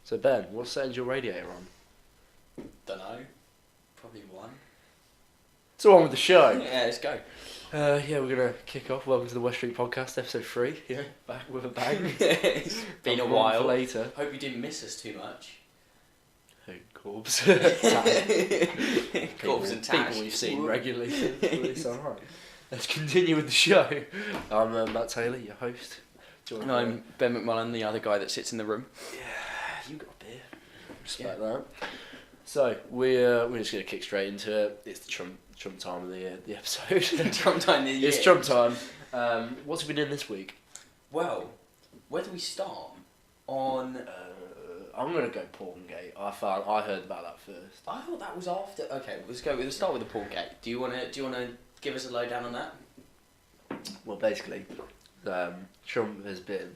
So Ben, what setting's your radiator on? Dunno. Probably 1. It's on with the show. Yeah, let's go. Yeah, we're gonna kick off. Welcome to the West Street Podcast, episode 3. Yeah, back with a bang. It's been a month while. later. Hope you didn't miss us too much. Hey, Corbs. Corbs and Tash. People we've seen regularly. It's alright. Let's continue with the show. I'm Matt Taylor, your host. And I'm Ben McMullen, the other guy that sits in the room. Yeah, you got a beer. Respect that. So we're just gonna kick straight into it. It's the Trump time of the episode. Trump time of the year. It's Trump time. What's he been doing this week? Well, where do we start? On. I'm gonna go Portgate. I heard about that first. I thought that was after. Okay, let's go. We'll start with the Portgate. Do you wanna give us a lowdown on that? Well, basically, Trump has been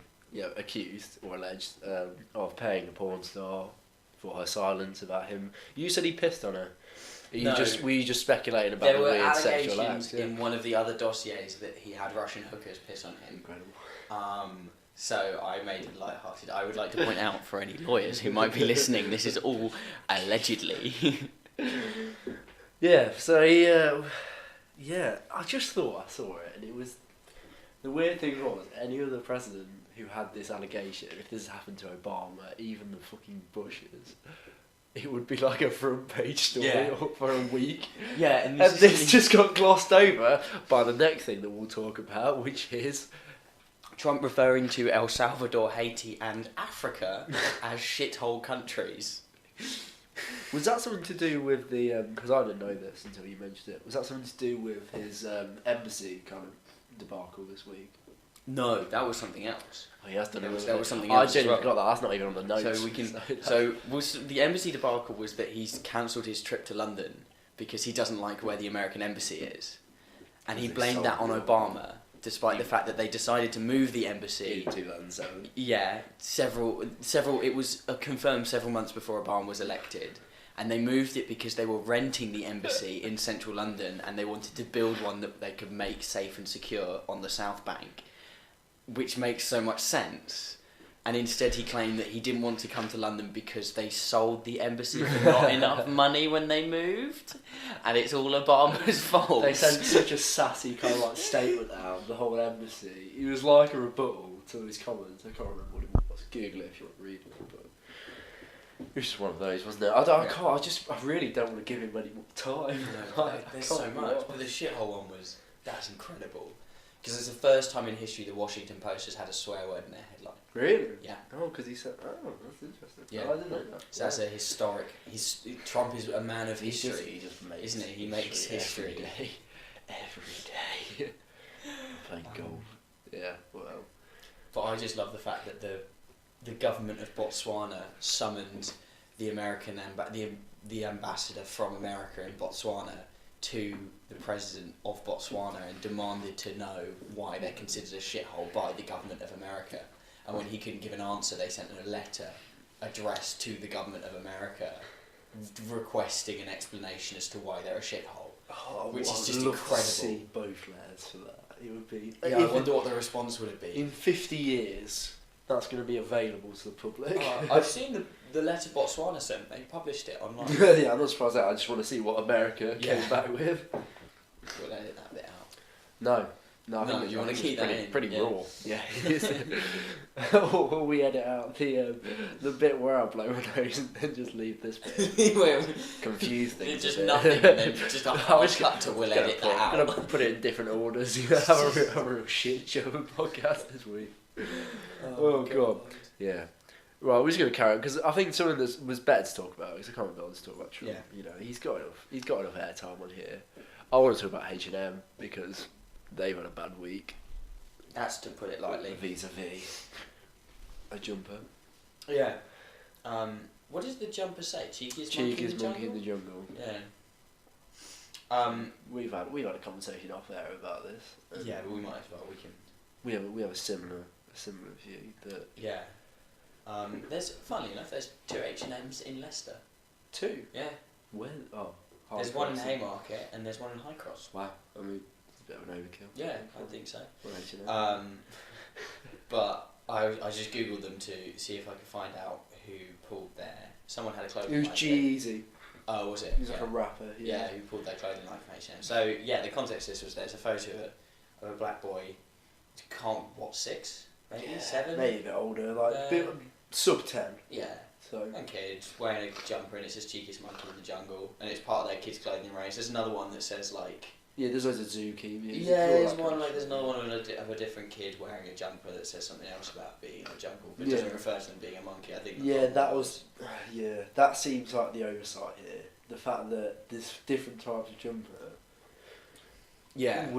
accused or alleged of paying a porn star for her silence about him. You said he pissed on her. Were you just speculating about the weird sexual acts? There were allegations in one of the other dossiers that he had Russian hookers piss on him. Incredible. So I made it lighthearted. I would like to point out for any lawyers who might be listening, this is all allegedly. Yeah. So I just thought I saw it, and it was the weird thing was any other president who had this allegation, if this happened to Obama, even the fucking Bushes, it would be like a front page story for a week. Yeah, and this just got glossed over by the next thing that we'll talk about, which is Trump referring to El Salvador, Haiti, and Africa as shithole countries. Was that something to do with the? Because I didn't know this until you mentioned it. Was that something to do with his embassy kind of debacle this week? No, that was something else. Oh, he has done it. That was something else. I genuinely got that. That's not even on the notes. So we can. So the embassy debacle was that he's cancelled his trip to London because he doesn't like where the American embassy is, and he blamed that on Obama, despite the fact that they decided to move the embassy in 2007. Yeah, several. It was confirmed several months before Obama was elected. And they moved it because they were renting the embassy in central London, and they wanted to build one that they could make safe and secure on the South Bank, which makes so much sense. And instead he claimed that he didn't want to come to London because they sold the embassy for not enough money when they moved, and it's all Obama's fault. They sent such a sassy kind of like statement out, the whole embassy. It was like a rebuttal to his comments. I can't remember what it was. Google it if you want to read it. But it was just one of those, wasn't it? I really don't want to give him any more time. No, there's so much. But the shithole one that's incredible. Because it's the first time in history the Washington Post has had a swear word in their headline. Really? Yeah. Oh, because he said, that's interesting. Yeah. Oh, I didn't know that. So that's a historic... Trump is a man of history. He just makes isn't it? He makes history. Every day. Playing golf. Yeah, well. But I just love the fact that the government of Botswana summoned the American the ambassador from America in Botswana to the president of Botswana and demanded to know why they're considered a shithole by the government of America. And when he couldn't give an answer, they sent a letter addressed to the government of America requesting an explanation as to why they're a shithole. Which is just incredible. To see both letters for that. It would be. Yeah, I wonder what the response would have been. In 50 years, that's going to be available to the public. I've seen the letter Botswana sent. They published it online. Yeah, I'm not surprised at that. I just want to see what America came back with. We'll edit that bit out. No, you want to keep that in? Pretty raw. Yeah. Or we edit out the bit where I blow my nose and then just leave this bit. Confuse things. It's just nothing, and then just a hard cut to we'll edit that out. I'm gonna put it in different orders. Have a real shit show of podcast this week. Oh god. Yeah. Right, we're just going to carry on because I think something that was better to talk about because I can't be able to talk about Trump. Yeah. You know, he's got enough airtime on here. I want to talk about H&M because they've had a bad week. That's to put it lightly. Vis-a-vis a jumper. Yeah. What does the jumper say? Cheekiest monkey in the jungle? Yeah. We've had a conversation off air about this. Yeah, but we might as well. We have a similar view that. Yeah. Funnily enough, there's 2 H&Ms in Leicester. 2? Yeah. Where? Oh. There's one in Haymarket and there's one in High Cross. Wow. I mean, it's a bit of an overkill. Yeah, I think so. H&M. But I just googled them to see if I could find out who pulled Someone had a clothing It was line. G-Eazy. Oh, was it? He was like a rapper. Yeah, who pulled their clothing line from H&M. So yeah, the context of this was there's a photo of a black boy. What, 6? Maybe 7? Maybe a bit older, like sub 10. Yeah. So. And kids wearing a jumper and it says cheekiest monkey in the jungle, and it's part of their kids' clothing range. There's another one that says like. Yeah, there's loads of zookeepers. Yeah, there's another one of a different kid wearing a jumper that says something else about being in a jungle, but doesn't refer to them being a monkey. I think. That seems like the oversight here. The fact that there's different types of jumper. Yeah.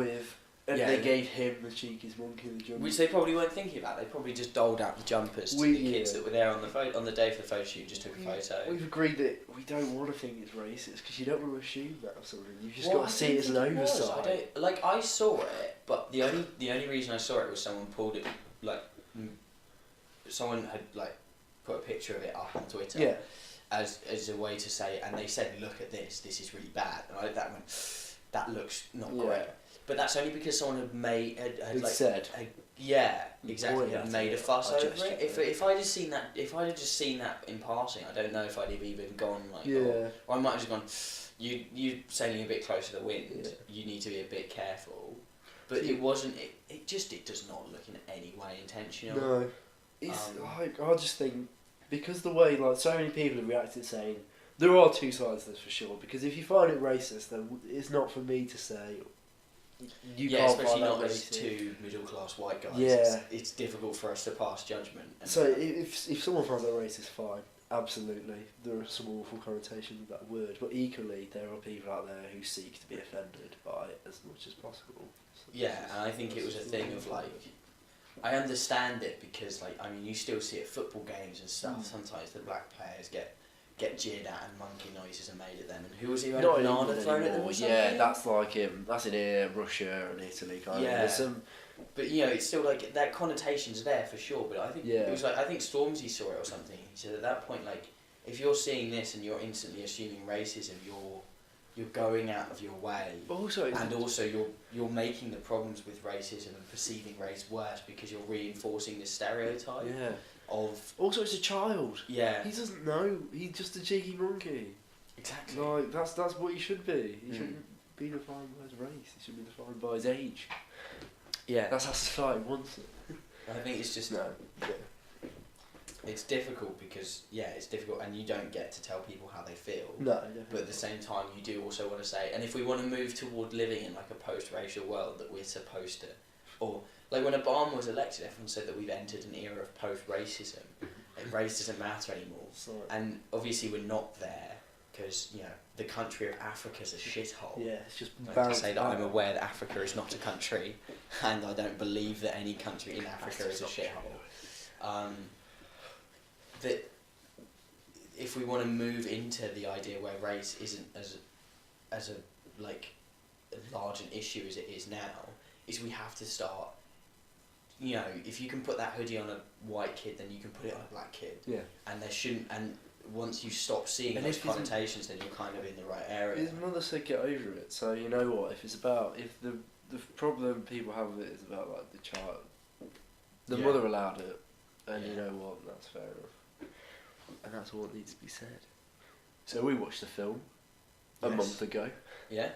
They gave him the cheekiest monkey in the jungle. Which they probably weren't thinking about. They probably just doled out the jumpers to the kids that were there on the day for the photo shoot. Just took a photo. We've agreed that we don't want to think it's racist because you don't want to assume that or something. You've just got to see it as an oversight. I saw it, but the only reason I saw it was someone pulled it someone had put a picture of it up on Twitter. Yeah. As a way to say, and they said, "Look at this. This is really bad." And that looks not great. But that's only because someone had made made a fuss over it. If I'd have seen that in passing, I don't know if I'd have even gone or I might have just gone. You sailing a bit closer to the wind. Yeah. You need to be a bit careful. But it wasn't. It does not look in any way intentional. No, it's I just think because the way so many people have reacted saying there are two sides to this for sure. Because if you find it racist, then it's not for me to say. Especially not as two middle class white guys. Yeah. It's difficult for us to pass judgment. So if someone finds that racist, fine, absolutely. There are some awful connotations with that word, but equally there are people out there who seek to be offended by it as much as possible. So and I think it was a thing of I understand it because you still see at football games and stuff. Sometimes the black players get jeered at and monkey noises are made at them. And who was he? Had a banana thrown at them or something? Yeah, that's like him. That's in Russia and Italy kind of. But it's still that connotation's there for sure. But I think it was I think Stormzy saw it or something. He said at that point if you're seeing this and you're instantly assuming racism, you're going out of your way. But also you're making the problems with racism and perceiving race worse because you're reinforcing this stereotype. Yeah. Also, it's a child. Yeah. He doesn't know. He's just a cheeky monkey. Exactly. That's what he should be. He shouldn't be defined by his race. He should be defined by his age. Yeah. That's how society wants it. I think it's just it's difficult because it's difficult and you don't get to tell people how they feel. No, definitely. But at the same time, you do also want to say, and if we want to move toward living in a post-racial world, that we're supposed to, or. When Obama was elected, everyone said that we've entered an era of post-racism. Race doesn't matter anymore. Sorry. And obviously we're not there because, the country of Africa's a shithole. Yeah, it's just to say that I'm aware that Africa is not a country and I don't believe that any country in Africa is a shithole. That if we want to move into the idea where race isn't as a large an issue as it is now, is we have to start. If you can put that hoodie on a white kid, then you can put it on a black kid. Yeah. And there shouldn't. And once you stop seeing those connotations, then you're kind of in the right area. His mother said get over it. So you know what? If the problem people have with it is about the child, the mother allowed it, and you know what? That's fair enough. And that's what needs to be said. So we watched the film a month ago. Yeah.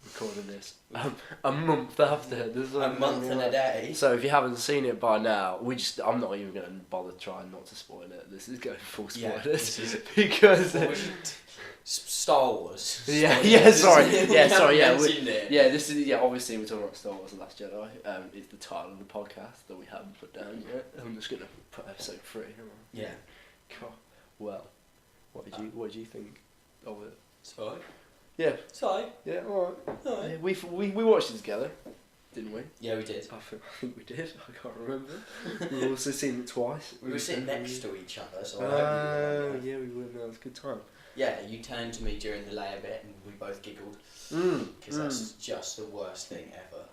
Recording this a month after. A month and a day. So if you haven't seen it by now, I'm not even going to bother trying not to spoil it. This is going full spoilers because Star Wars. Yeah. This is obviously we're talking about Star Wars: The Last Jedi. Is the title of the podcast that we haven't put down yet. I'm just going to put episode 3. Yeah. God. Well, what did you think of it? Sorry. Yeah. Sorry. Yeah, alright. Yeah, we watched it together, didn't we? Yeah, we did. I think we did. I can't remember. We've also seen it twice. We were sitting next to each other, so yeah, we were. That was a good time. Yeah, you turned to me during the layer bit and we both giggled. Because that's just the worst thing ever.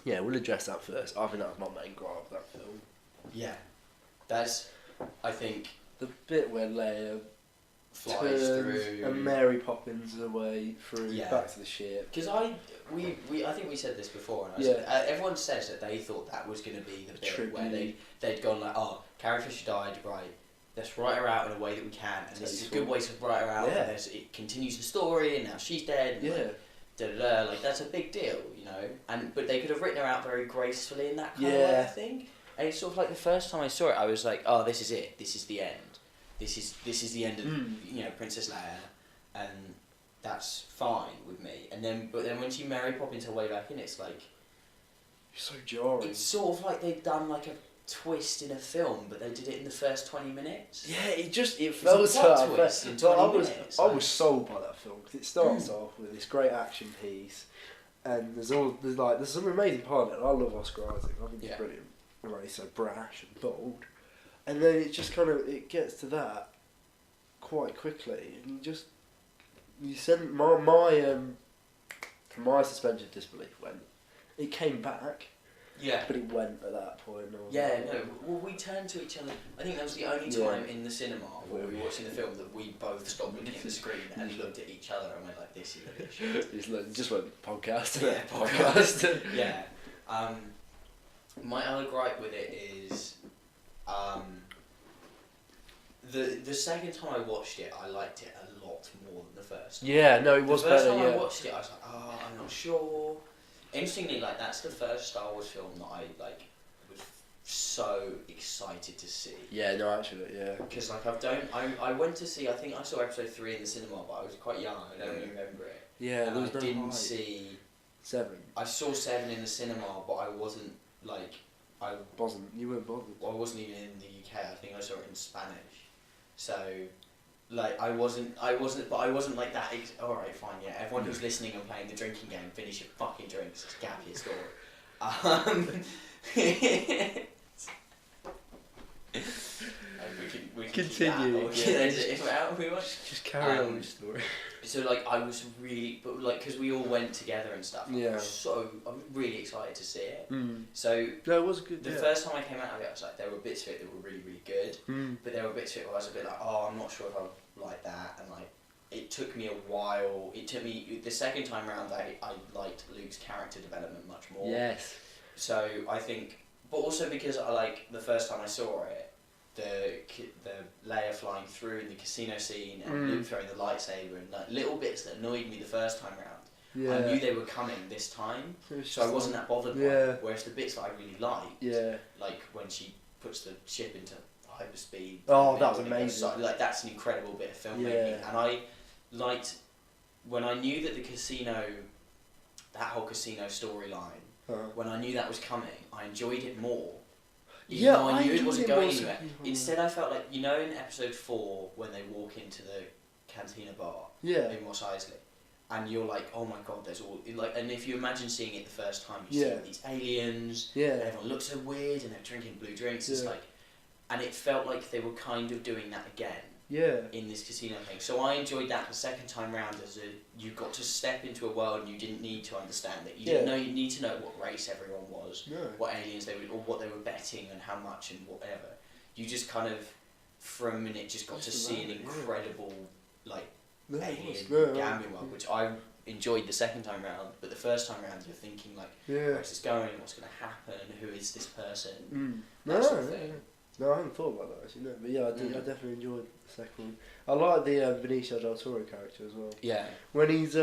Yeah, we'll address that first. I think that was my main gripe of that film. Yeah. That's, I think... The bit where Leia flies through and Mary Poppins away through back to the ship. Because I think we said this before, and everyone says that they thought that was going to be the bit where they'd gone Carrie Fisher died, right? let's write her out in a way that we can, and this is a good way to write her out. Yeah. And it continues the story, and now she's dead. And Yeah. Like that's a big deal, you know. But they could have written her out very gracefully in that kind of way, I think. And it's sort of like the first time I saw it, I was like, oh, this is it. This is the end. This is the end of Princess Leia, and that's fine with me. But then when she Mary Poppins her way back in, it's like It's so jarring. it's sort of like they've done like a twist in a film, but they did it in the first 20 minutes. Yeah, it felt so. Twist in 20 minutes. I was sold by that film because it starts off with this great action piece, and there's some amazing part in it. I love Oscar Isaac. I think he's brilliant. Right, he's so brash and bold, and then it just it gets to that quite quickly, and you send my suspension of disbelief when it came back. Yeah. But it went at that point. Well, we turned to each other. I think that was the only time in the cinema where we were watching the film that we both stopped looking at the screen and looked at each other and went like, "This is a bit shit." Just went podcast. Yeah, podcast. Yeah. My other gripe with it is, the second time I watched it, I liked it a lot more than the first. Yeah, no, it was better. The first time I watched it, I was like, oh, I'm not sure. Interestingly, like that's the first Star Wars film that I was so excited to see. Yeah, no, actually, yeah. Because I went to see. I think I saw episode 3 in the cinema, but I was quite young. I don't really remember it. Yeah, and there was I no didn't hype. see 7. I saw 7 in the cinema, but I wasn't like You weren't bothered. I wasn't even in the UK. I think I saw it in Spanish. So. Like I wasn't like that. All right, fine, yeah. Everyone who's listening and playing the drinking game, finish your fucking drinks. It's Gabby's story. We can continue. Just carry on with the story. So like I was really, because we all went together and stuff. Yeah. I was really excited to see it. Mm. So no, it was good. The first time I came out of it, I was like, there were bits of it that were really, really good. But there were bits of it where I was a bit like, oh, I'm not sure if I like that, and like it took me a while. It took me the second time round. I liked Luke's character development much more. Yes. So I think, but also because I like the first time I saw it, the Leia flying through in the casino scene and Luke throwing the lightsaber and like little bits that annoyed me the first time round. Yeah. I knew they were coming this time, so I wasn't that bothered by it. Whereas the bits that I really liked, like when she puts the ship into hyperspeed. Oh, that was amazing. Like that's an incredible bit of filmmaking, and I liked when I knew that that whole casino storyline. When I knew that was coming, I enjoyed it more. Even though I knew it wasn't going anywhere. Instead, I felt like in episode 4 when they walk into the cantina bar in Mos Eisley, and you're like, oh my god, there's all and if you imagine seeing it the first time, you see all these aliens, and everyone looks so weird, and they're drinking blue drinks. It's like, and it felt like they were kind of doing that again. In this casino thing, so I enjoyed that the second time round. You got to step into a world and you didn't need to understand it. You didn't know you need to know what race everyone was, what aliens they were, or what they were betting and how much and whatever. You just kind of, for a minute, just got to see an incredible alien gambling world, which I enjoyed the second time round. But the first time round, you're thinking like, where's this going? What's going to happen? Who is this person? That sort of thing. No, I hadn't thought about that actually. No, but yeah, I definitely enjoyed the second one. I like the Benicio del Toro character as well. Yeah. When he's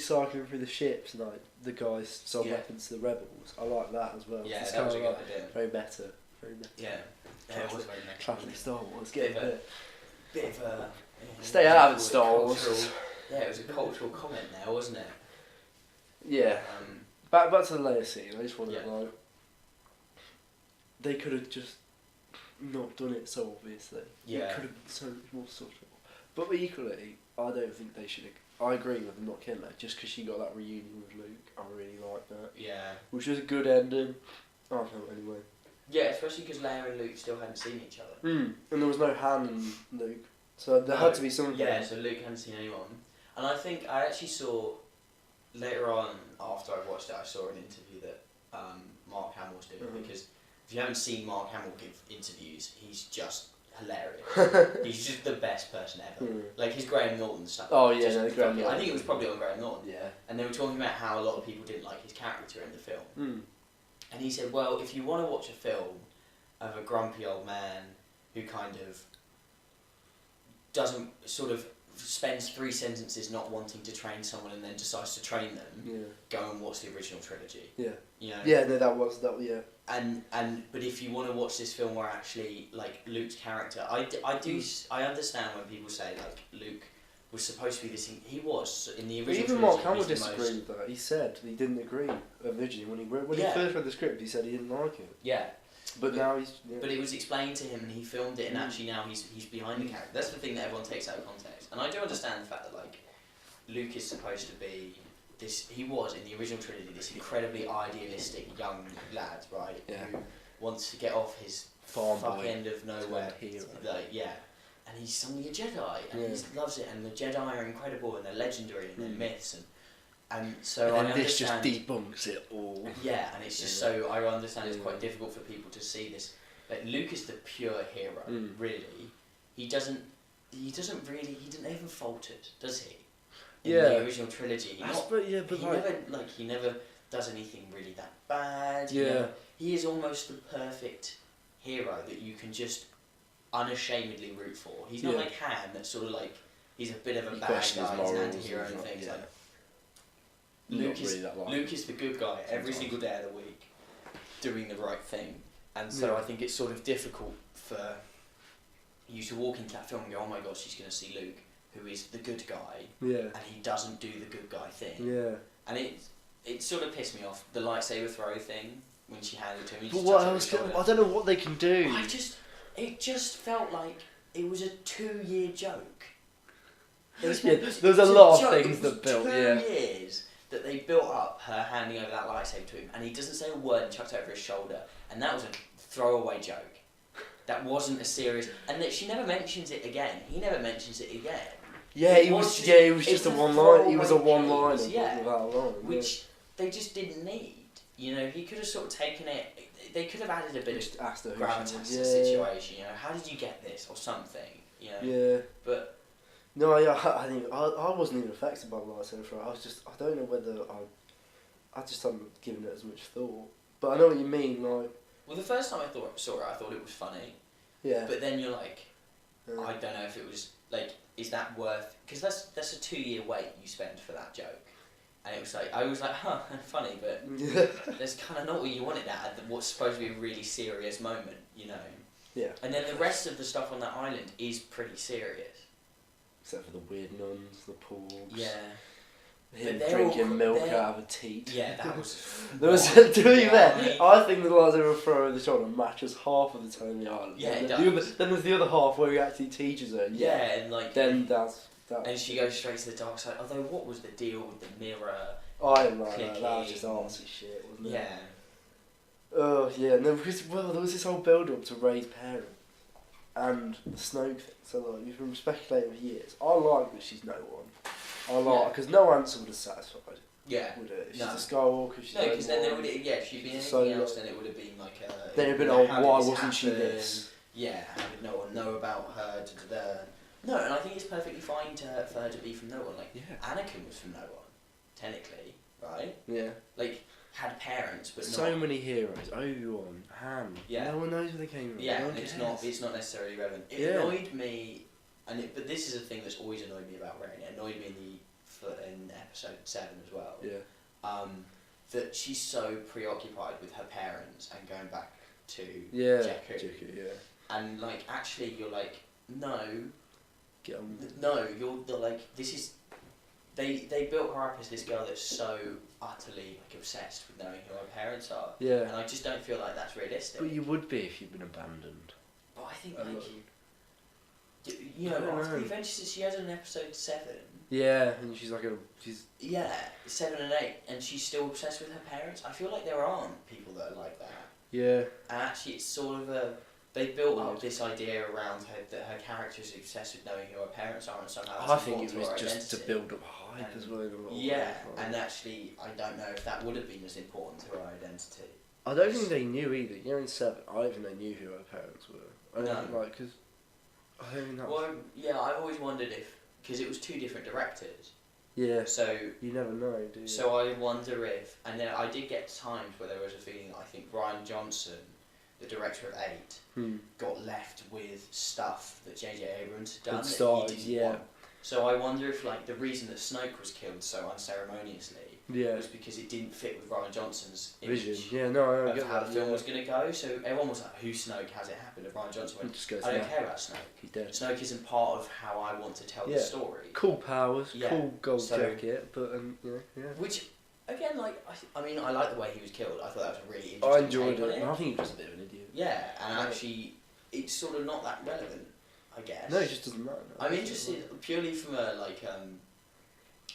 cycling through the ships, and like the guys sold weapons to the rebels. I like that as well. Yeah, that was a good idea. Very meta. Yeah. It was very meta. Classic Star Wars. Bit of a. Stay out of Star Wars. Yeah, it was a cultural comment there, wasn't it? Yeah. Back to the Leia scene. I just wanted like they could have just not done it so obviously. Yeah. It could have been so much more subtle. But equally, I don't think they should have. I agree with them not killing her just because she got that reunion with Luke. I really like that. Yeah. Which was a good ending. I felt anyway. Yeah, especially because Leia and Luke still hadn't seen each other. And there was no Han and Luke. So there had to be something. Yeah, so Luke hadn't seen anyone. And I think I actually saw, later on after I watched it, I saw an interview that Mark Hamill was doing because if you haven't seen Mark Hamill give interviews, he's just hilarious. He's just the best person ever. Like his Graham Norton stuff. Oh yeah, no, Graham Norton. I think it was probably on Graham Norton. Yeah. And they were talking about how a lot of people didn't like his character in the film. And he said, well, if you want to watch a film of a grumpy old man who kind of doesn't sort of spends 3 sentences not wanting to train someone and then decides to train them. Go and watch the original trilogy. Yeah. You know. Yeah. No, that was. Yeah. But if you want to watch this film where actually like Luke's character, I understand when people say like Luke was supposed to be this. He was in the original. Even Mark Hamill disagreed with that. He said he didn't agree originally when he first read the script. He said he didn't like it. Yeah. But now he's. Yeah. But it was explained to him, and he filmed it, and actually now he's behind the character. That's the thing that everyone takes out of context, and I do understand the fact that like Luke is supposed to be this. He was in the original trilogy this incredibly idealistic young lad, right? Yeah. Who wants to get off his fuck end of nowhere, like and he's suddenly a Jedi, and he loves it, and the Jedi are incredible, and they're legendary, and they're myths, and so and I this just understand. debunks it all. Yeah, and it's just so I understand it's quite difficult for people to see this. Like Luke is the pure hero, really. He didn't even falter, does he? In the original trilogy, he never does anything really that bad. Yeah, he is almost the perfect hero that you can just unashamedly root for. He's not like Han, that's sort of like he's a bit of a bad guy, he's an anti-hero and things like. Luke is the good guy every single day of the week, doing the right thing, and so I think it's sort of difficult for you to walk into that film and go, oh my gosh, she's going to see Luke, who is the good guy, and he doesn't do the good guy thing. Yeah. And it sort of pissed me off, the lightsaber throw thing, when she handed it to him. But what else? I don't know what they can do. It just felt like it was a 2-year joke. There's a lot of things that built, 2 years that they built up her handing over that lightsaber to him, and he doesn't say a word and chucks it over his shoulder, and that was a throwaway joke. That wasn't a serious, and that she never mentions it again. He never mentions it again. Yeah, it was just a one-line. He was a one-liner. Which they just didn't need. You know, he could have sort of taken it. They could have added a bit of gravitas to the situation. You know, how did you get this or something? You know. Yeah. But. No, I think I wasn't even affected by the lightsaber throw. I don't know whether I just haven't given it as much thought. But I know what you mean, like. Well, the first time I saw it, I thought it was funny. Yeah. But then you're like, I don't know if it was like, is that worth? Because that's a 2-year wait you spend for that joke, and it was like I was like, huh, funny, but that's kind of not what you wanted at what's supposed to be a really serious moment, you know. Yeah. And then the rest of the stuff on that island is pretty serious. Except for the weird nuns, the pools. Yeah. Him drinking milk out of a teat. Yeah, that was. To be fair, I think the lightsaber throw in the shoulder matches half of the time in the island. Yeah, it does. Then there's the other half where he actually teaches her. Yeah, and like. Then that's. And she goes straight to the dark side. Although, what was the deal with the mirror? I didn't like that. That was just arsey shit, wasn't it? Yeah. Oh yeah, no, because there was this whole build-up to Rey's parents and the Snoke thing. So like, we've been speculating for years. I like that she's no one. I like because no answer would have satisfied. Yeah. Would it? If she's a Skywalker. She's no, because then there would if she'd been anything else, then it would have been like a. Then it'd been why wasn't she this? Yeah, how did no one know about her? No, and I think it's perfectly fine for her to be from no one. Like Anakin was from no one, technically, right? Yeah. Like had parents, but so many heroes. Obi-Wan, Han. Yeah. No one knows where they came from. Yeah, and it's not necessarily relevant. It annoyed me, but this is a thing that's always annoyed me about Rey. It annoyed me in episode 7 as well. Yeah. That she's so preoccupied with her parents and going back to Jakku. Yeah. And like actually, you're like no. Get on. No, you're like this is. They built her up as this girl that's so utterly like obsessed with knowing who her parents are. Yeah. And I just don't feel like that's realistic. But you would be if you'd been abandoned. But I think you know, after the adventures she has in episode 7. Yeah, and she's 7 and 8, and she's still obsessed with her parents. I feel like there aren't people that are like that. Yeah. And actually, it's sort of they built up this idea around her that her character is obsessed with knowing who her parents are, and somehow that's I think it was just to build up hype as well. Yeah, and actually, I don't know if that would have been as important to her identity. I don't think they knew either. You know, in 7, I don't think they knew who her parents were. I don't think, because I don't think that. Well, yeah, I've always wondered if because it was 2 different directors. Yeah. So you never know, do you? So I wonder if, and then I did get times where there was a feeling. I think Rian Johnson, the director of 8, got left with stuff that J.J. Abrams had done It that started, he didn't want. So I wonder if like the reason that Snoke was killed so unceremoniously was because it didn't fit with Rian Johnson's image vision. Yeah, no, I of how the film was going to go. So everyone was like, "Who's Snoke? How's it happened?" And Rian Johnson went, "I don't care about Snoke. He's dead. Snoke isn't part of how I want to tell the story." Cool powers, cool gold jacket, but yeah. Which again, like I mean, I like the way he was killed. I thought that was a really interesting. I enjoyed take it. on I think he was a bit of an idiot. Yeah, and actually, it's sort of not that relevant, I guess. No, it just doesn't matter. No. I'm interested purely from a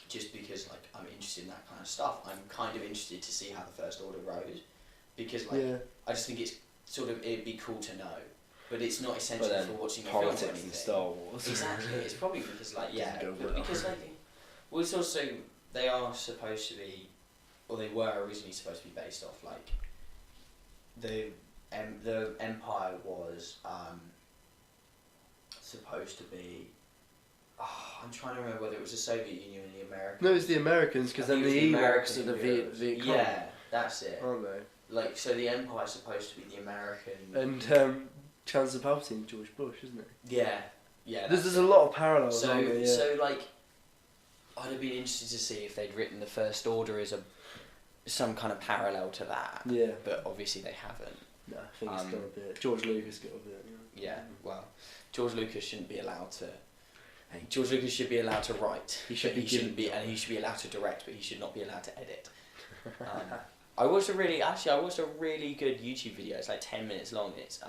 just because like I'm interested in that kind of stuff. I'm kind of interested to see how the First Order rose, because I just think it's sort of it'd be cool to know, but it's not essential for watching a film or anything. In Star Wars. Exactly, it's probably because well, it's also they are supposed to be, or they were originally supposed to be based off like the Empire was supposed to be. Oh, I'm trying to remember whether it was the Soviet Union and the Americans. No, it's the Americans, because then the Ewoks are the Viet Cong. Yeah, that's it. Aren't they? Like, so the Empire's supposed to be the American... And Chancellor Palpatine, George Bush, isn't it? Yeah, yeah. There's a lot of parallels, so, aren't there? Yeah. So, like, I'd have been interested to see if they'd written the First Order as some kind of parallel to that. Yeah. But obviously they haven't. No, I think it's got a bit... George Lucas got a bit, Yeah, well, George Lucas shouldn't be allowed to... George Lucas should be allowed to write. He should be allowed to direct, but he should not be allowed to edit. I watched a really good YouTube video. It's like 10 minutes long. It's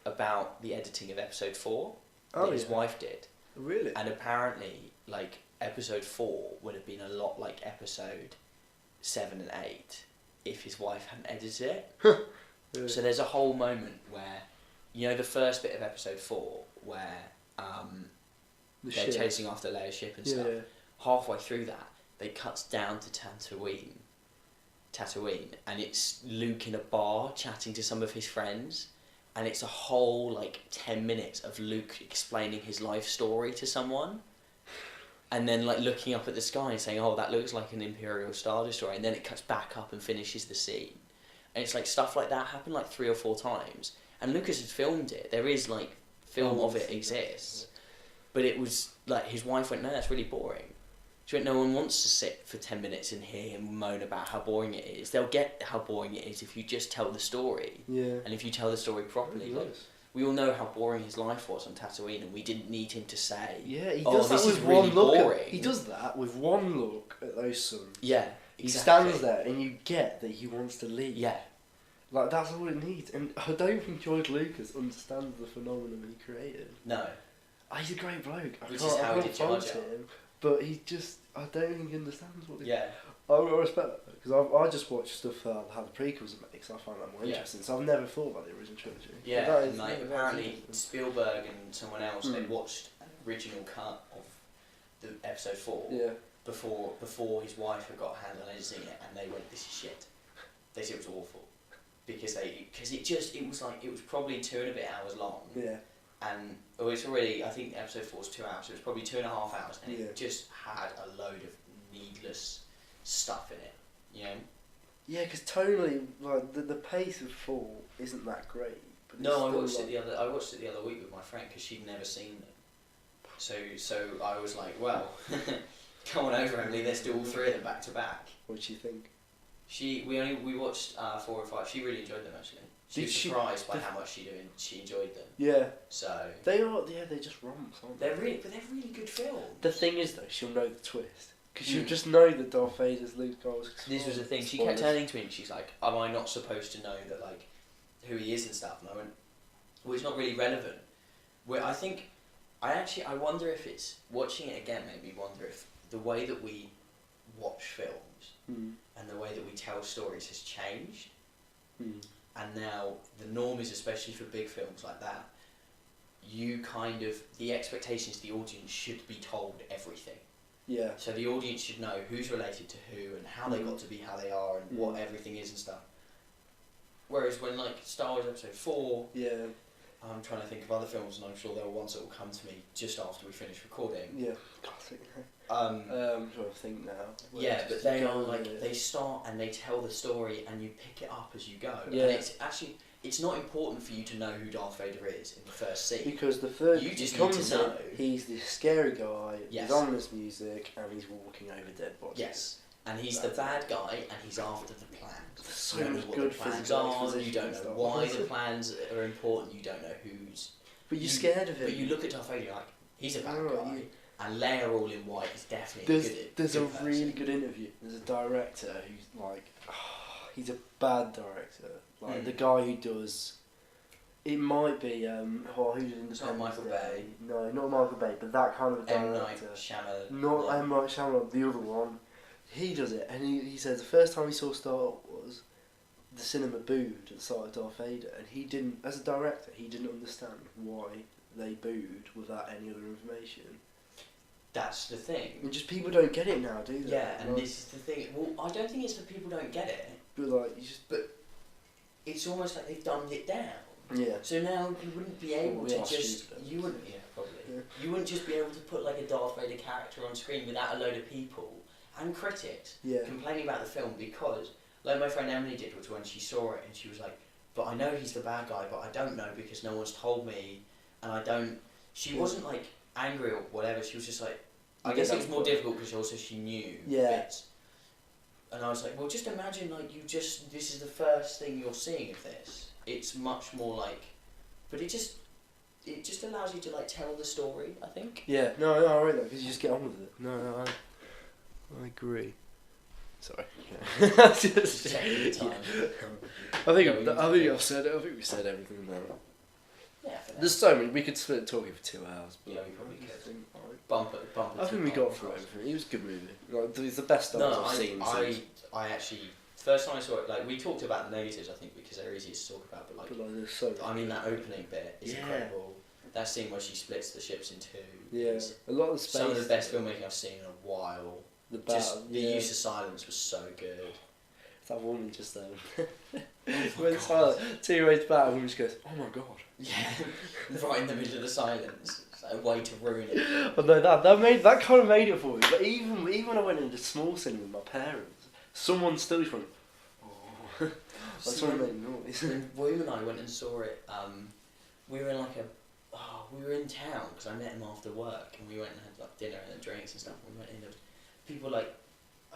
about the editing of episode 4 that his wife did. Really? And apparently, like episode 4 would have been a lot like episode 7 and 8 if his wife hadn't edited it. Really? So there's a whole moment where, you know, the first bit of episode 4 where they're chasing after Leia's ship and stuff. Yeah. Halfway through that, they cuts down to Tatooine, and it's Luke in a bar chatting to some of his friends, and it's a whole like 10 minutes of Luke explaining his life story to someone, and then like looking up at the sky and saying, "Oh, that looks like an Imperial Star Destroyer," and then it cuts back up and finishes the scene, and it's like stuff like that happened like 3 or 4 times, and Lucas had filmed it. There is like film of it exists. But it was like his wife went, "No, that's really boring." She went, "No one wants to sit for 10 minutes and hear him moan about how boring it is. They'll get how boring it is if you just tell the story. Yeah. And if you tell the story properly." Like, we all know how boring his life was on Tatooine, and we didn't need him to say, "Yeah, he does that with one look. He does that with one look at those suns. Yeah, exactly. He stands there, and you get that he wants to leave. Yeah. Like, that's all it needs. And I don't think George Lucas understands the phenomenon he created. No. He's a great bloke. Which is how he did Jar Jar. him, but he just, I don't think he understands what. Yeah. I respect that, because I just watched stuff how the prequels are made, because I find that more interesting. So I've never thought about the original trilogy. Yeah, and like apparently Spielberg and someone else they watched an original cut of the episode 4. Yeah. Before his wife had got a hand on editing it, and they went, "This is shit." They said it was awful because it was probably 2 and a bit hours long. Yeah. And it's already, I think episode 4 is 2 hours, so it's probably 2.5 hours, and it just had a load of needless stuff in it, you know? Yeah, because tonally, like the pace of 4 isn't that great. But no, I watched it the other week with my friend because she'd never seen them. So I was like, well, come on over, Emily. Let's do all 3 of them back to back. What did she think? We watched 4 or 5. She really enjoyed them actually. She was surprised by how much she enjoyed them. Yeah. So they're just romps, aren't they? They're really good films. The thing is though, she'll know the twist. Because she'll just know that Darth Vader's Luke Skywalker. This was the thing. She kept turning to me and she's like, "Am I not supposed to know that, like, who he is and stuff?" And I went, "Well, it's not really relevant." Where I wonder if it's watching it again made me wonder if the way that we watch films and the way that we tell stories has changed. And now the norm is, especially for big films like that, the expectation is the audience should be told everything. Yeah. So the audience should know who's related to who and how they got to be how they are and what everything is and stuff. Whereas when like Star Wars Episode 4, I'm trying to think of other films, and I'm sure there are ones that will come to me just after we finish recording. Yeah. Classic. I'm trying to think now. Yeah, but they are like they start and they tell the story and you pick it up as you go. Yeah. And it's actually it's not important for you to know who Darth Vader is in the first scene. Because the first, you just need to know. He's this scary guy, Yes. with ominous music, and he's walking over dead bodies. Yes, and he's the bad guy, and he's after the plans. So you don't know much what good the plans physical are. You exposition don't and know stuff. why the plans are important. You don't know who's. But you're scared of him. But you look at Darth Vader, you're like, he's a bad Oh, guy. yeah. And Leia all in white is definitely There's a good really person. good interview. There's a director who's like, he's a bad director. Like the guy who does, it might be who did Independence It's not Michael Day. Bay. No, not Michael Bay, but that kind of M. director. Night Shyamalan. Not M. Night Shyamalan, the other one. He does it, and he says the first time he saw Star Wars, the cinema booed at the sight of Darth Vader, and he didn't, as a director, he didn't understand why they booed without any other information. That's the thing. And just people don't get it now, do they? Yeah, and like, this is the thing. Well, I don't think it's that people don't get it, but like you just, but it's almost like they've dumbed it down. yeah. So now you wouldn't be able Well, we to are just stupid. you wouldn't probably Yeah. you wouldn't just be able to put like a Darth Vader character on screen without a load of people and critics Yeah. complaining about the film, because like my friend Emily did was when she saw it and she was like, but I know he's the bad guy, but I don't know because no one's told me, and I don't. She wasn't like angry or whatever. She was just like, I guess it was more difficult because also she knew bits. And I was like, well, just imagine like this is the first thing you're seeing of this. It's much more like, but it just allows you to like tell the story, I think. Yeah. No, I read that because you just get on with it. No, I agree. Sorry. Just checking the time. I think I've said it. I think we said everything about it. Yeah, for There's so many. We could split talking for 2 hours. But Yeah, we probably could. I think, bump it. I think we got through everything. It was a good movie. Like, it's the best Star Wars I've seen. I actually first time I saw it, like we talked about the negatives, I think, because they're easier to talk about. But like there's so I mean, that opening bit is incredible. That scene where she splits the ships in two. Yeah, is a lot of the space. some of the best filmmaking I've seen in a while. The battle, Just the use of silence was so good. That woman just when God. silent, 2 ways back, and woman just goes, "Oh my god." Yeah, right in the middle of the silence. It's like a way to ruin it. I know that kind of made it for me. But even when I went into small cinema with my parents, someone still just went, "Oh." That's what made noise. When William and I went and saw it, we were in like we were in town because I met him after work, and we went and had like dinner and drinks and stuff. And we went in, there was people like,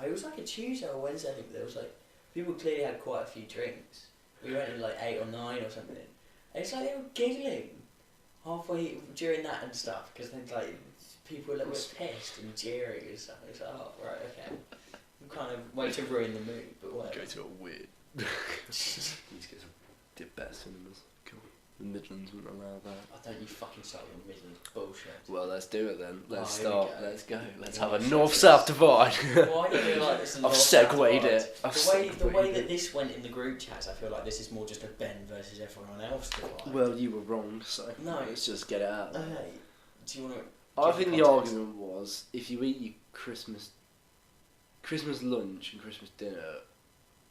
it was like a Tuesday or Wednesday, I think. There was like people clearly had quite a few drinks. We went in like 8 or 9 or something. And it's like they were giggling halfway during that and stuff because like people were like, pissed and jeering and stuff. It's like, oh right, okay. Kind of way to ruin the mood, but whatever. Go to a weird. Need to get some better cinemas. Come on. The Midlands wouldn't allow that. Oh, don't you fucking start your Midlands bullshit. Well, let's do it then. Let's here we start. go. Let's go. Let's Yeah, have a let's north-south divide. Why do you feel like this is I've segued it. The way that this went in the group chats, I feel like this is more just a Ben versus everyone else divide. Well, you were wrong, so No. let's just get it out. Okay. Do you want to? I think the argument was if you eat your Christmas lunch and Christmas dinner,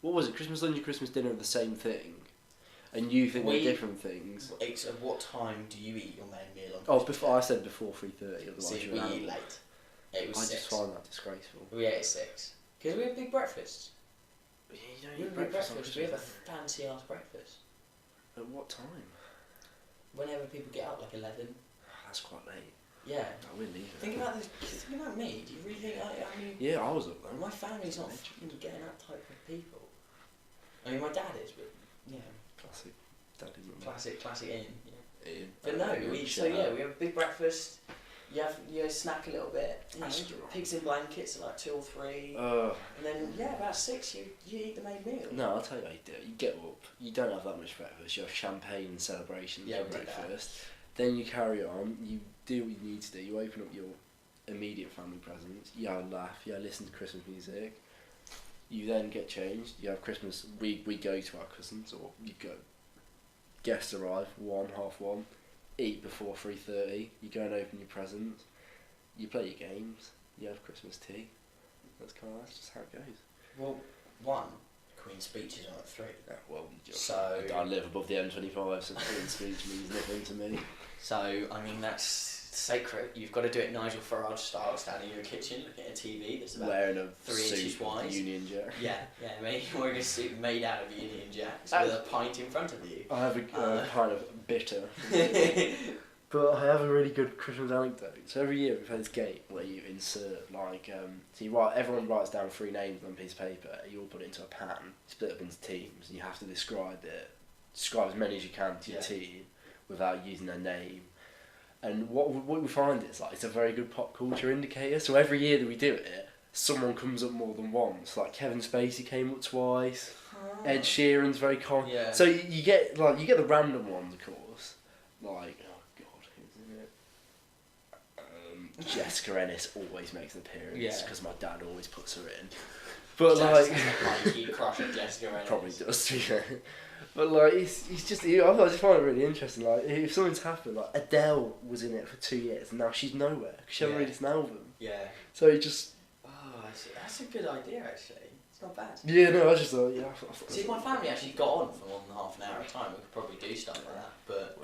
what was it? Christmas lunch and Christmas dinner are the same thing, and you think they're different things. At what time do you eat your main meal on? Oh, before I said before 3:30. Otherwise, See, you're we an eat animal. late. It was I 6. just find that disgraceful. We ate at 6 because we have big breakfasts. Yeah, you We don't have eat big breakfast on breakfast. We have a Christmas. fancy ass breakfast. At what time? Whenever people get up, like 11. That's quite late. Yeah. No, we're leaving. Think about me. Do you really think I mean? Yeah, I was up there. My family's not fucking getting that type of people. I mean, my dad is, but yeah. Classic. Daddy mum. Classic Ian. Yeah. Ian. But no, we have a big breakfast. You snack a little bit. You know, pigs in blankets at like 2 or 3. And then about 6 you eat the main meal. No, I'll tell you how you do it. You get up. You don't have that much breakfast. You have champagne and celebrations for breakfast. Then you carry on. You do what you need to do. You open up your immediate family presents. You have a laugh. You listen to Christmas music. You then get changed. You have Christmas. We go to our cousins, or you go. Guests arrive 1:30. Eat before 3:30. You go and open your presents. You play your games. You have Christmas tea. That's just how it goes. Well, one, Queen's speech is on at 3. Yeah, well, so I live above the M25, so Queen's speech means nothing to me. So I mean that's sacred. You've got to do it Nigel Farage style, standing in your kitchen looking at a TV that's about wearing a 3 inches suit wide. Union Jack. Yeah, wearing a suit made out of Union Jacks with a pint in front of you. I have a kind of bitter. But I have a really good Christmas anecdote. So every year we play this game where you insert everyone writes down 3 names on a piece of paper, you all put it into a pan, split up into teams, and you have to describe as many as you can to your team without using their name. And what we find is it's a very good pop culture indicator. So every year that we do it, someone comes up more than once. Like Kevin Spacey came up twice. Ed Sheeran's very common. Yeah. So you get the random ones, of course. Like Jessica Ennis always makes an appearance because my dad always puts her in. But you crush on Jessica Ennis. Probably does, yeah. But he's just I just find it really interesting. Like if something's happened, like Adele was in it for 2 years and now she's nowhere because she hasn't released an album. Yeah. So it just. Oh, that's a good idea actually. It's not bad. Yeah, no, I just thought See, if my family actually got on for more than half an hour at a time, we could probably do stuff like that. But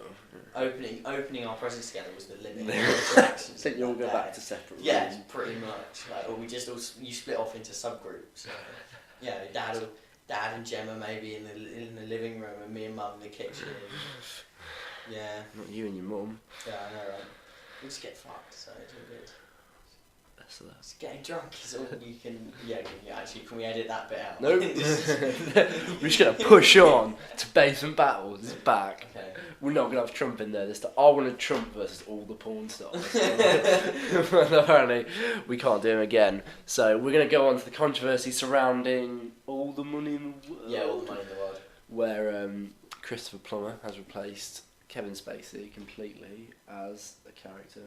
opening our presents together was the limit. I think you'll go back to separate rooms. Yeah, pretty much. Or you split off into subgroups. Yeah, Dad and Gemma maybe in the living room, and me and Mum in the kitchen. Yeah. Not you and your mum. Yeah, I know, right? We just get fucked, so it's all good. Just getting drunk is all you can. Yeah, actually, can we edit that bit out? Nope. We're just gonna push on to Basement Battles. It's back. Okay. We're not gonna have Trump in there this time. I want a Trump versus all the porn stars. Apparently, we can't do him again. So we're gonna go on to the controversy surrounding All the Money in the World. Yeah, All the Money in the World. Where Christopher Plummer has replaced Kevin Spacey completely as a character.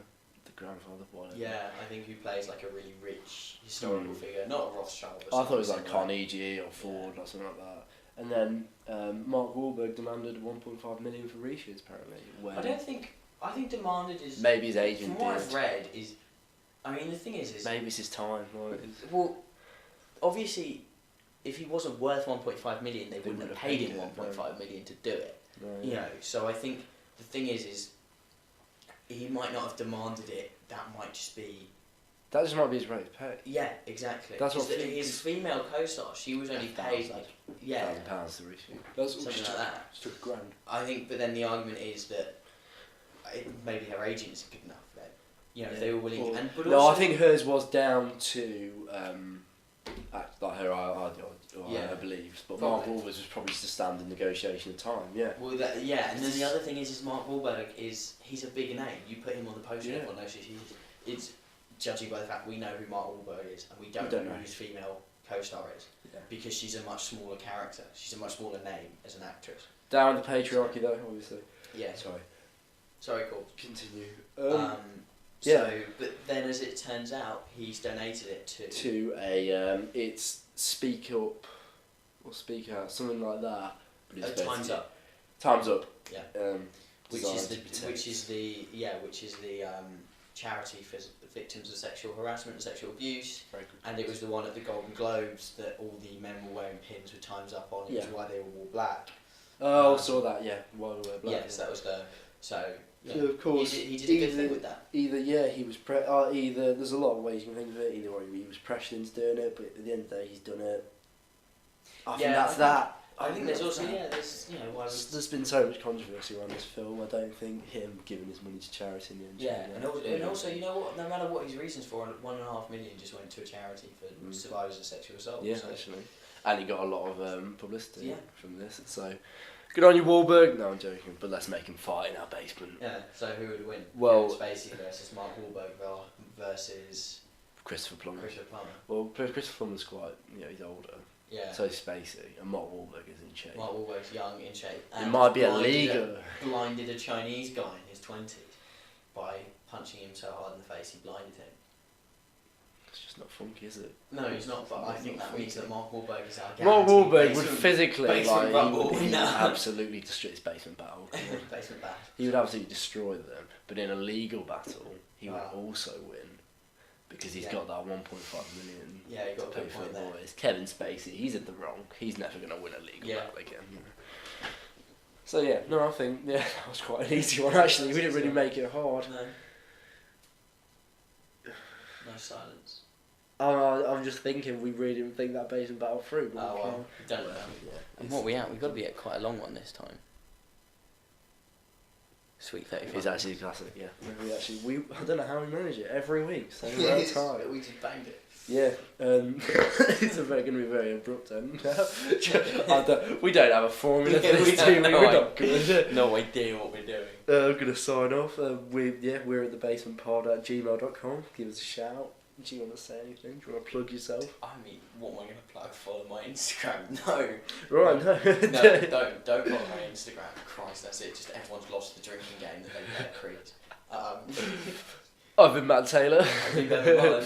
Grandfather, whatever. Yeah, I think he plays like a really rich historical figure, not a Rothschild. But I thought it was like Carnegie or Ford or something like that. And then Mark Wahlberg demanded 1.5 million for reshoots apparently. I think demanded is maybe his agent. From what I've read is, I mean the thing is maybe it's his time. Well, obviously, if he wasn't worth 1.5 million, they wouldn't have paid him 1.5 million to do it. No, you know, so I think the thing is. He might not have demanded it. That might just be. That just might be his rate of pay. Yeah, exactly. That's what his female co-star. She was only paid like £1,000 to reshoot. That's something like that. Just took $1,000. I think, but then the argument is that maybe her agent isn't good enough. Then, you know, if they were willing. Well, but no, also, I think hers was down to like her her beliefs, but Mark Wahlberg was probably just a standard negotiation of time. Yeah. Well, and then the other thing is Mark Wahlberg he's a big name. You put him on the poster, everyone knows who he is. It's judging by the fact we know who Mark Wahlberg is, and we don't know who his female co-star is, because she's a much smaller character. She's a much smaller name as an actress. Down the patriarchy, though, obviously. Yeah. Sorry, cool. Continue. So, but then as it turns out, he's donated it to a it's Speak Up or Speak Out, something like that. But it's Time's Up. Time's Up. Yeah. Which is the charity for victims of sexual harassment and sexual abuse. Very good. And it was the one at the Golden Globes that all the men were wearing pins with Time's Up on. It was why they all wore black. Oh, saw that. Yeah, why they wear black. Yes, that was the so. Yeah. So of course, he did a good thing with that. Either he was either there's a lot of ways you can think of it. Either way, he was pressured into doing it, but at the end of the day, he's done it. I think that's that. I think there's also there's there's been so much controversy around this film. I don't think him giving his money to charity in the end. Yeah, and also you know what? No matter what his reasons for, $1.5 million just went to a charity for survivors of sexual assault. Yeah, actually, and he got a lot of publicity from this. So. Good on you, Wahlberg. No, I'm joking, but let's make him fight in our basement. Yeah, so who would win? Well, Spacey versus Mark Wahlberg versus Christopher Plummer. Well, Christopher Plummer's quite, he's older. Yeah. So Spacey, and Mark Wahlberg is in shape. Mark Wahlberg's young, in shape. It might be illegal. Blinded a Chinese guy in his 20s by punching him so hard in the face he blinded him. It's just not funky, is it? No, he's not, but I think that means that Mark Wahlberg is our Mark Wahlberg would physically, he would absolutely destroy his basement battle. Basement battle. He would absolutely destroy them, but in a legal battle, he would also win. Because he's got that 1.5 million he got to pay for the boys. Kevin Spacey, he's in the wrong. He's never going to win a legal battle again. So I think that was quite an easy one actually. We didn't really make it hard. No. No silence. I'm just thinking we really didn't think that basement battle through. But Oh well, don't know. Yeah. And what are we at? We've got to be at quite a long one this time. Sweet 35. It's actually a classic, yeah. I don't know how we manage it every week. So we're on time. We just banged it. Yeah, it's going to be very abrupt end. We don't have a formula for this team. We're not good. No idea what we're doing. I'm going to sign off. We're at thebasementpod@gmail.com. Give us a shout. Do you want to say anything? Do you want to plug yourself? I mean, what am I going to plug? Follow my Instagram? No. Right, no. No, don't follow my Instagram. Christ, that's it. Just everyone's lost the drinking game that they play at Creed. I've been Matt Taylor. I've been Ben Mullen,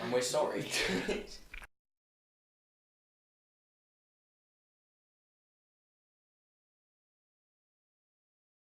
and we're sorry.